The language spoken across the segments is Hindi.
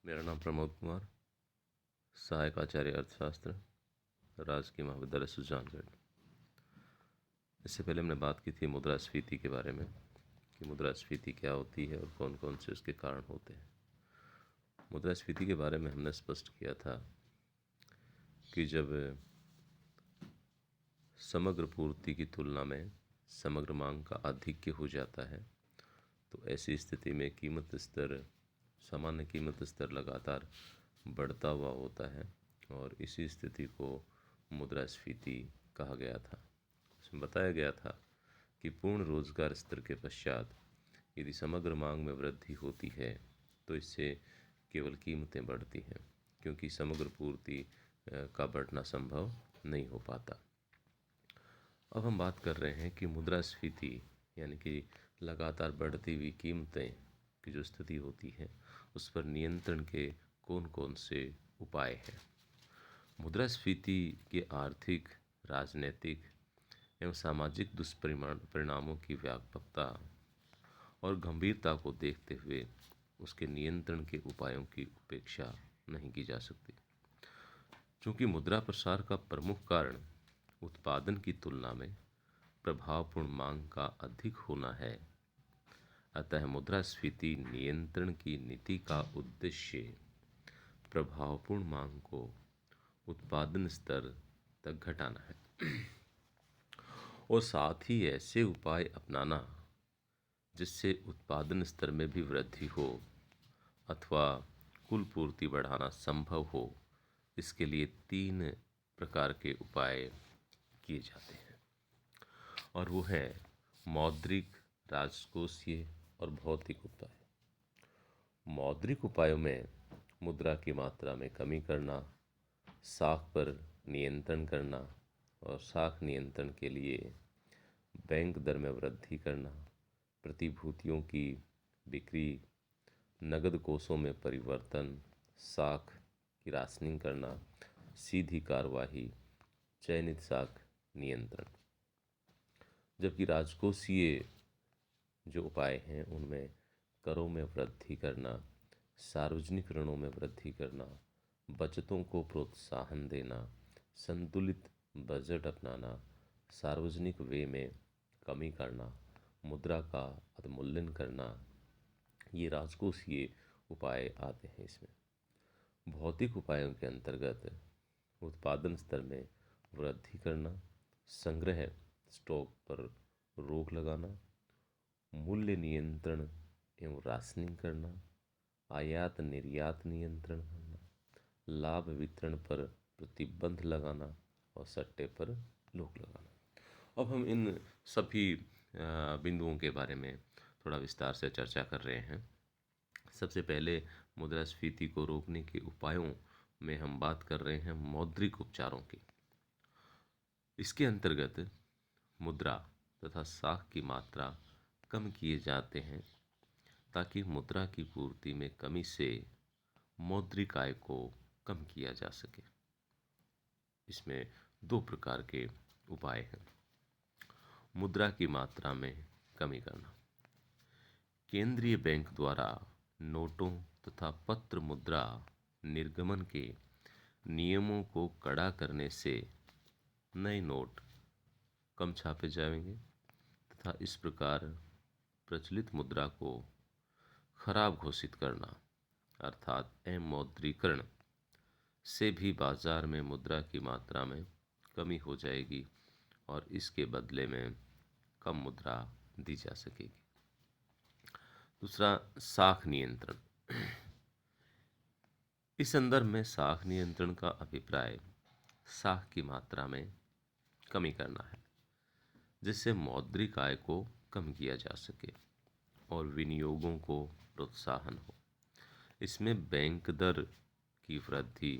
मेरा नाम प्रमोद कुमार, सहायक आचार्य अर्थशास्त्र, राजकीय महाविद्यालय सुजानगढ़। इससे पहले हमने बात की थी मुद्रास्फीति के बारे में कि मुद्रास्फीति क्या होती है और कौन कौन से उसके कारण होते हैं। मुद्रास्फीति के बारे में हमने स्पष्ट किया था कि जब समग्र पूर्ति की तुलना में समग्र मांग का आधिक्य हो जाता है तो ऐसी स्थिति में सामान्य कीमत स्तर लगातार बढ़ता हुआ होता है और इसी स्थिति को मुद्रास्फीति कहा गया था। इसमें बताया गया था कि पूर्ण रोजगार स्तर के पश्चात यदि समग्र मांग में वृद्धि होती है तो इससे केवल कीमतें बढ़ती हैं, क्योंकि समग्र पूर्ति का बढ़ना संभव नहीं हो पाता। अब हम बात कर रहे हैं कि मुद्रास्फीति यानी कि लगातार बढ़ती हुई कीमतें की जो स्थिति होती है उस पर नियंत्रण के कौन कौन से उपाय हैं। मुद्रास्फीति के आर्थिक, राजनीतिक एवं सामाजिक दुष्परिणामों की व्यापकता और गंभीरता को देखते हुए उसके नियंत्रण के उपायों की उपेक्षा नहीं की जा सकती। चूँकि मुद्रा प्रसार का प्रमुख कारण उत्पादन की तुलना में प्रभावपूर्ण मांग का अधिक होना है, अतः मुद्रास्फीति नियंत्रण की नीति का उद्देश्य प्रभावपूर्ण मांग को उत्पादन स्तर तक घटाना है और साथ ही ऐसे उपाय अपनाना जिससे उत्पादन स्तर में भी वृद्धि हो अथवा कुल पूर्ति बढ़ाना संभव हो। इसके लिए 3 प्रकार के उपाय किए जाते हैं और वो है मौद्रिक, राजकोषीय और भौतिक उपाय। मौद्रिक उपायों में मुद्रा की मात्रा में कमी करना, साख पर नियंत्रण करना और साख नियंत्रण के लिए बैंक दर में वृद्धि करना, प्रतिभूतियों की बिक्री, नगद कोषों में परिवर्तन, साख की राशनिंग करना, सीधी कार्यवाही, चयनित साख नियंत्रण। जबकि राजकोषीय जो उपाय हैं उनमें करों में वृद्धि करना, सार्वजनिक ऋणों में वृद्धि करना, बचतों को प्रोत्साहन देना, संतुलित बजट अपनाना, सार्वजनिक व्यय में कमी करना, मुद्रा का अवमूल्यन करना, ये राजकोषीय उपाय आते हैं। इसमें भौतिक उपायों के अंतर्गत उत्पादन स्तर में वृद्धि करना, संग्रह स्टॉक पर रोक लगाना, मूल्य नियंत्रण एवं राशनिंग करना, आयात निर्यात नियंत्रण करना, लाभ वितरण पर प्रतिबंध लगाना और सट्टे पर रोक लगाना। अब हम इन सभी बिंदुओं के बारे में थोड़ा विस्तार से चर्चा कर रहे हैं। सबसे पहले मुद्रास्फीति को रोकने के उपायों में हम बात कर रहे हैं मौद्रिक उपचारों की। इसके अंतर्गत मुद्रा तथा साख की मात्रा कम किए जाते हैं ताकि मुद्रा की पूर्ति में कमी से मौद्रिक आय को कम किया जा सके। इसमें 2 प्रकार के उपाय हैं। मुद्रा की मात्रा में कमी करना। केंद्रीय बैंक द्वारा नोटों तथा पत्र मुद्रा निर्गमन के नियमों को कड़ा करने से नए नोट कम छापे जाएंगे तथा इस प्रकार प्रचलित मुद्रा को खराब घोषित करना अर्थात अमौद्रीकरण से भी बाजार में मुद्रा की मात्रा में कमी हो जाएगी और इसके बदले में कम मुद्रा दी जा सकेगी। दूसरा, साख नियंत्रण। इस संदर्भ में साख नियंत्रण का अभिप्राय साख की मात्रा में कमी करना है जिससे मौद्रिक आय को कम किया जा सके और विनियोगों को प्रोत्साहन हो। इसमें बैंक दर की वृद्धि,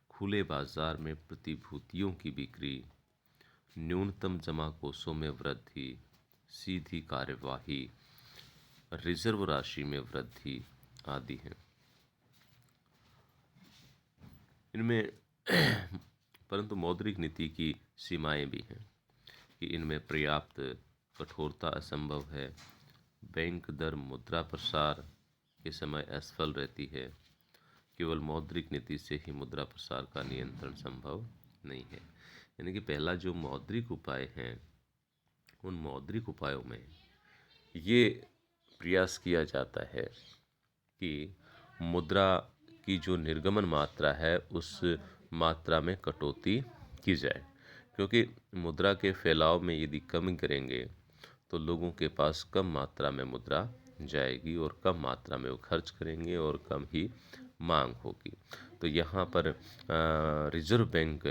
खुले बाजार में प्रतिभूतियों की बिक्री, न्यूनतम जमा कोषों में वृद्धि, सीधी कार्यवाही, रिजर्व राशि में वृद्धि आदि हैं। इनमें परंतु मौद्रिक नीति की सीमाएं भी हैं कि इनमें पर्याप्त कठोरता असंभव है, बैंक दर मुद्रा प्रसार के समय असफल रहती है, केवल मौद्रिक नीति से ही मुद्रा प्रसार का नियंत्रण संभव नहीं है। यानी कि पहला जो मौद्रिक उपाय हैं, उन मौद्रिक उपायों में ये प्रयास किया जाता है कि मुद्रा की जो निर्गमन मात्रा है उस मात्रा में कटौती की जाए, क्योंकि मुद्रा के फैलाव में यदि कमी करेंगे तो लोगों के पास कम मात्रा में मुद्रा जाएगी और कम मात्रा में वो खर्च करेंगे और कम ही मांग होगी। तो यहाँ पर रिजर्व बैंक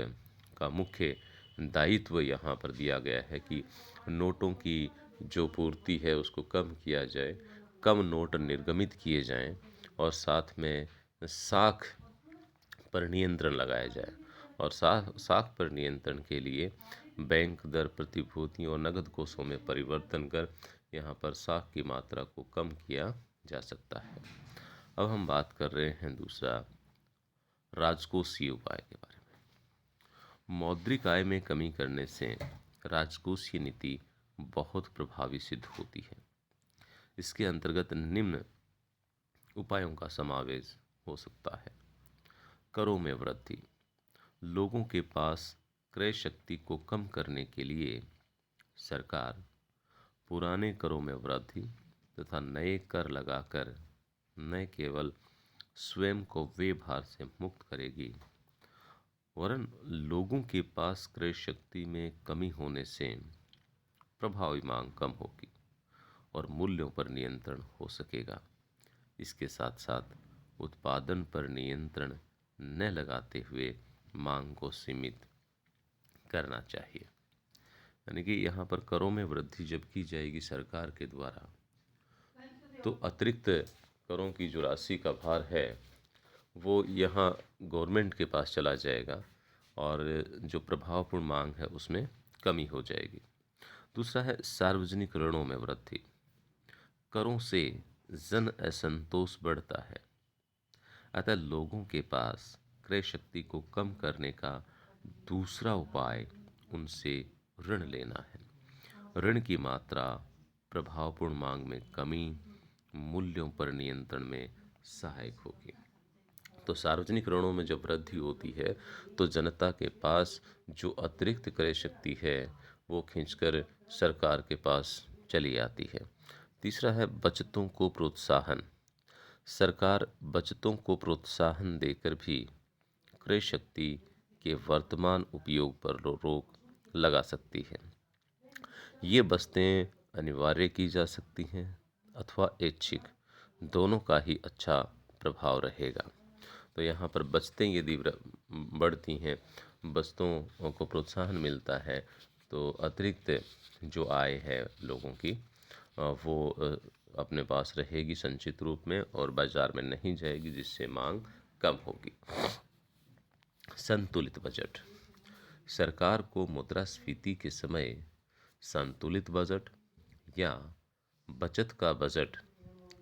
का मुख्य दायित्व यहाँ पर दिया गया है कि नोटों की जो पूर्ति है उसको कम किया जाए, कम नोट निर्गमित किए जाएं और साथ में साख पर नियंत्रण लगाया जाए। और साख पर नियंत्रण के लिए बैंक दर, प्रतिभूतियों और नकद कोषों में परिवर्तन कर यहाँ पर साख की मात्रा को कम किया जा सकता है। अब हम बात कर रहे हैं दूसरा, राजकोषीय उपाय के बारे में। मौद्रिक आय में कमी करने से राजकोषीय नीति बहुत प्रभावी सिद्ध होती है। इसके अंतर्गत निम्न उपायों का समावेश हो सकता है। करों में वृद्धि। लोगों के पास क्रय शक्ति को कम करने के लिए सरकार पुराने करों में वृद्धि तथा नए कर लगाकर न केवल स्वयं को वे भार से मुक्त करेगी, वरन लोगों के पास क्रय शक्ति में कमी होने से प्रभावी मांग कम होगी और मूल्यों पर नियंत्रण हो सकेगा। इसके साथ साथ उत्पादन पर नियंत्रण न लगाते हुए मांग को सीमित करना चाहिए। यानी कि यहाँ पर करों में वृद्धि जब की जाएगी सरकार के द्वारा, तो अतिरिक्त करों की जो राशि का भार है वो यहाँ गवर्नमेंट के पास चला जाएगा और जो प्रभावपूर्ण मांग है उसमें कमी हो जाएगी। दूसरा है सार्वजनिक ऋणों में वृद्धि। करों से जन असंतोष बढ़ता है, अतः लोगों के पास क्रय शक्ति को कम करने का दूसरा उपाय उनसे ऋण लेना है। ऋण की मात्रा, प्रभावपूर्ण मांग में कमी, मूल्यों पर नियंत्रण में सहायक होगी। तो सार्वजनिक ऋणों में जब वृद्धि होती है तो जनता के पास जो अतिरिक्त क्रय शक्ति है वो खींचकर सरकार के पास चली आती है। तीसरा है बचतों को प्रोत्साहन। सरकार बचतों को प्रोत्साहन देकर भी क्रय शक्ति के वर्तमान उपयोग पर रोक लगा सकती है। ये बचतें अनिवार्य की जा सकती हैं अथवा ऐच्छिक, दोनों का ही अच्छा प्रभाव रहेगा। तो यहाँ पर बचतें यदि बढ़ती हैं, बचतों को प्रोत्साहन मिलता है, तो अतिरिक्त जो आय है लोगों की वो अपने पास रहेगी संचित रूप में और बाजार में नहीं जाएगी, जिससे मांग कम होगी। संतुलित बजट। सरकार को मुद्रास्फीति के समय संतुलित बजट या बचत का बजट,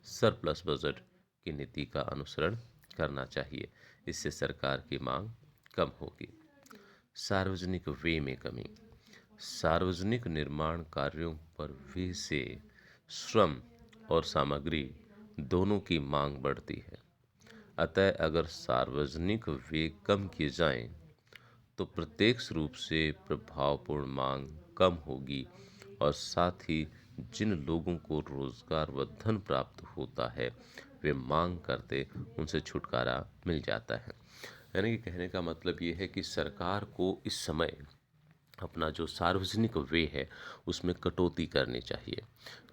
सरप्लस बजट की नीति का अनुसरण करना चाहिए। इससे सरकार की मांग कम होगी। सार्वजनिक व्यय में कमी। सार्वजनिक निर्माण कार्यों पर व्यय से श्रम और सामग्री दोनों की मांग बढ़ती है। अतः अगर सार्वजनिक व्यय कम किए जाएं तो प्रत्यक्ष रूप से प्रभावपूर्ण मांग कम होगी और साथ ही जिन लोगों को रोजगार व धन प्राप्त होता है वे मांग करते उनसे छुटकारा मिल जाता है। यानी कि कहने का मतलब ये है कि सरकार को इस समय अपना जो सार्वजनिक व्यय है उसमें कटौती करनी चाहिए,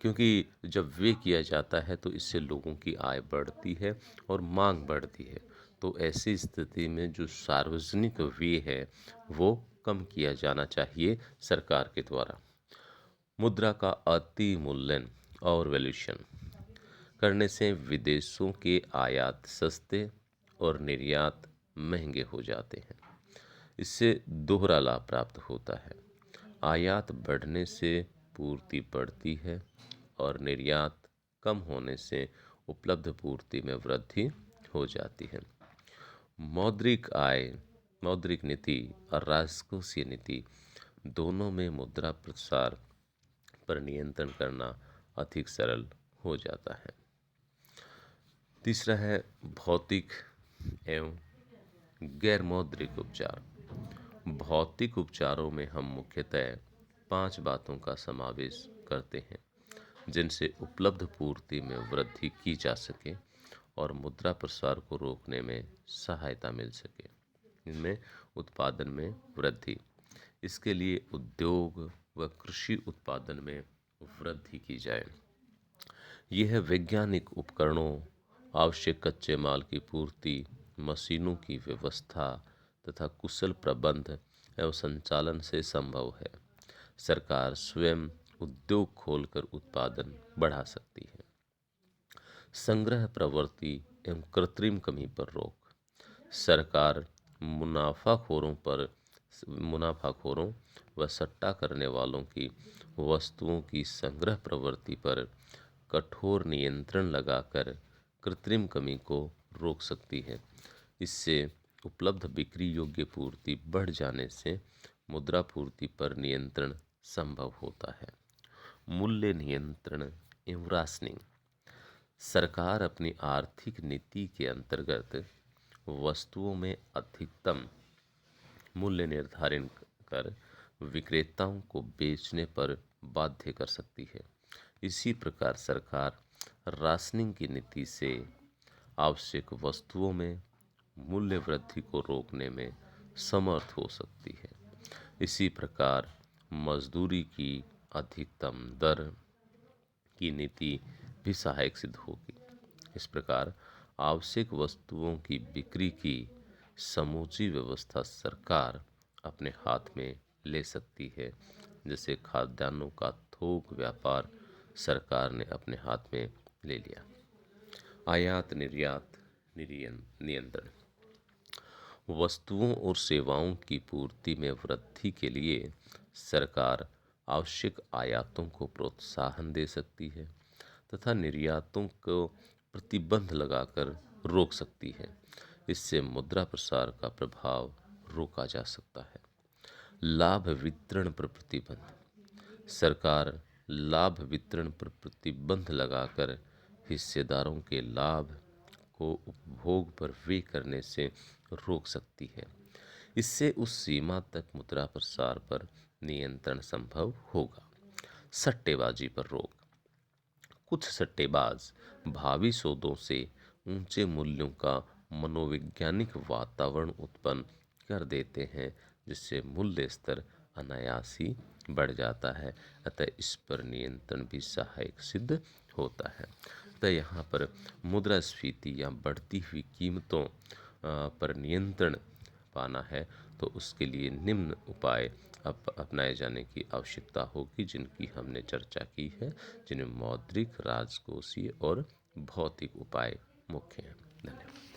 क्योंकि जब व्यय किया जाता है तो इससे लोगों की आय बढ़ती है और मांग बढ़ती है। तो ऐसी स्थिति में जो सार्वजनिक व्यय है वो कम किया जाना चाहिए सरकार के द्वारा। मुद्रा का अति मूल्यन और वैल्यूएशन करने से विदेशों के आयात सस्ते और निर्यात महंगे हो जाते हैं। इससे दोहरा लाभ प्राप्त होता है। आयात बढ़ने से पूर्ति बढ़ती है और निर्यात कम होने से उपलब्ध पूर्ति में वृद्धि हो जाती है। मौद्रिक आय, मौद्रिक नीति और राजकोषीय नीति दोनों में मुद्रा प्रसार पर नियंत्रण करना अधिक सरल हो जाता है। तीसरा है भौतिक एवं गैर मौद्रिक उपचार। भौतिक उपचारों में हम मुख्यतः 5 बातों का समावेश करते हैं जिनसे उपलब्ध पूर्ति में वृद्धि की जा सके और मुद्रा प्रसार को रोकने में सहायता मिल सके। इनमें उत्पादन में वृद्धि, इसके लिए उद्योग व कृषि उत्पादन में वृद्धि की जाए। यह वैज्ञानिक उपकरणों, आवश्यक कच्चे माल की पूर्ति, मशीनों की व्यवस्था तथा कुशल प्रबंध एवं संचालन से संभव है। सरकार स्वयं उद्योग खोलकर उत्पादन बढ़ा सकती है। संग्रह प्रवृत्ति एवं कृत्रिम कमी पर रोक। सरकार मुनाफाखोरों व सट्टा करने वालों की वस्तुओं की संग्रह प्रवृत्ति पर कठोर नियंत्रण लगाकर कृत्रिम कमी को रोक सकती है। इससे उपलब्ध बिक्री योग्य पूर्ति बढ़ जाने से मुद्रा पूर्ति पर नियंत्रण संभव होता है। मूल्य नियंत्रण एवं राशनिंग। सरकार अपनी आर्थिक नीति के अंतर्गत वस्तुओं में अधिकतम मूल्य निर्धारित कर विक्रेताओं को बेचने पर बाध्य कर सकती है। इसी प्रकार सरकार राशनिंग की नीति से आवश्यक वस्तुओं में मूल्य वृद्धि को रोकने में समर्थ हो सकती है। इसी प्रकार मजदूरी की अधिकतम दर की नीति भी सहायक सिद्ध होगी। इस प्रकार आवश्यक वस्तुओं की बिक्री की समूची व्यवस्था सरकार अपने हाथ में ले सकती है। जैसे खाद्यान्नों का थोक व्यापार सरकार ने अपने हाथ में ले लिया। आयात निर्यात नियंत्रण। वस्तुओं और सेवाओं की पूर्ति में वृद्धि के लिए सरकार आवश्यक आयातों को प्रोत्साहन दे सकती है तथा निर्यातों को प्रतिबंध लगाकर रोक सकती है। इससे मुद्रा प्रसार का प्रभाव रोका जा सकता है। लाभ वितरण पर प्रतिबंध। सरकार लाभ वितरण पर प्रतिबंध लगाकर हिस्सेदारों के लाभ को उपभोग पर व्यय करने से रोक सकती है। इससे उस सीमा तक मुद्रा प्रसार पर नियंत्रण संभव होगा। सट्टेबाजी पर रोक। कुछ सट्टेबाज भावी सौदों से ऊंचे मूल्यों का मनोवैज्ञानिक वातावरण उत्पन्न कर देते हैं जिससे मूल्य स्तर अनायास ही बढ़ जाता है। अतः इस पर नियंत्रण भी सहायक सिद्ध होता है। अतः यहाँ पर मुद्रास्फीति या बढ़ती हुई कीमतों पर नियंत्रण पाना है तो उसके लिए निम्न उपाय अपनाए जाने की आवश्यकता होगी जिनकी हमने चर्चा की है, जिनमें मौद्रिक, राजकोषीय और भौतिक उपाय मुख्य हैं। धन्यवाद।